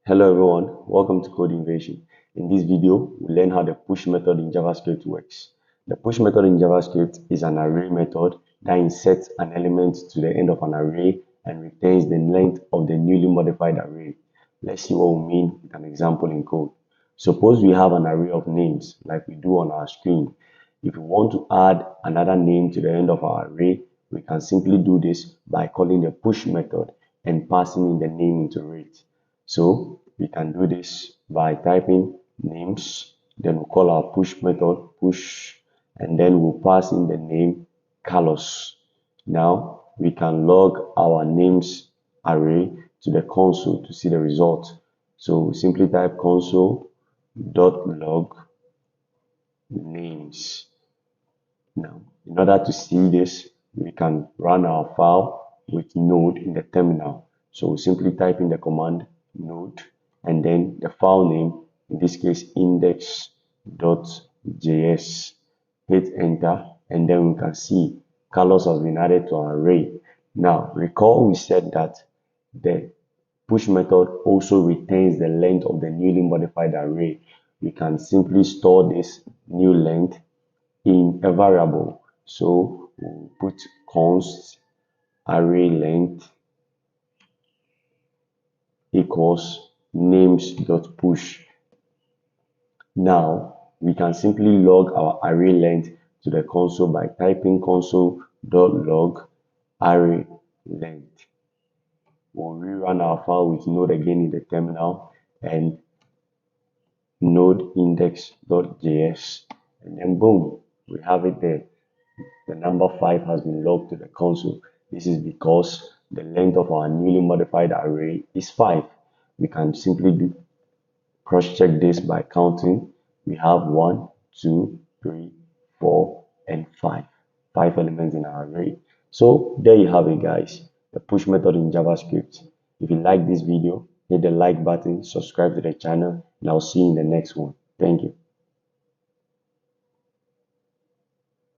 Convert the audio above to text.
Hello everyone, welcome to Code Invasion. In this video, we'll learn how the push method in JavaScript works. The push method in JavaScript is an array method that inserts an element to the end of an array and returns the length of the newly modified array. Let's see what we mean with an example in code. Suppose we have an array of names like we do on our screen. If we want to add another name to the end of our array, we can simply do this by calling the push method and passing in the name into it. So we can do this by typing names, then we'll call our push method push, and then we'll pass in the name Carlos. Now we can log our names array to the console to see the result. So we simply type console.log names. Now, in order to see this, we can run our file with node in the terminal. So we simply type in the command node and then the file name, in this case index.js. Hit enter and then we can see Carlos has been added to our array. Now recall we said that the push method also retains the length of the newly modified array. We can simply store this new length in a variable. So we'll put const array length equals names.push. Now we can simply log our array length to the console by typing console.log array length. We'll rerun our file with node again in the terminal and node index.js, and then boom, we have it there. The number 5 has been logged to the console. This is because the length of our newly modified array is 5. We can simply cross-check this by counting. We have 1, 2, 3, 4, and 5. 5 elements in our array. So there you have it, guys. The push method in JavaScript. If you like this video, hit the like button, subscribe to the channel, and I'll see you in the next one. Thank you.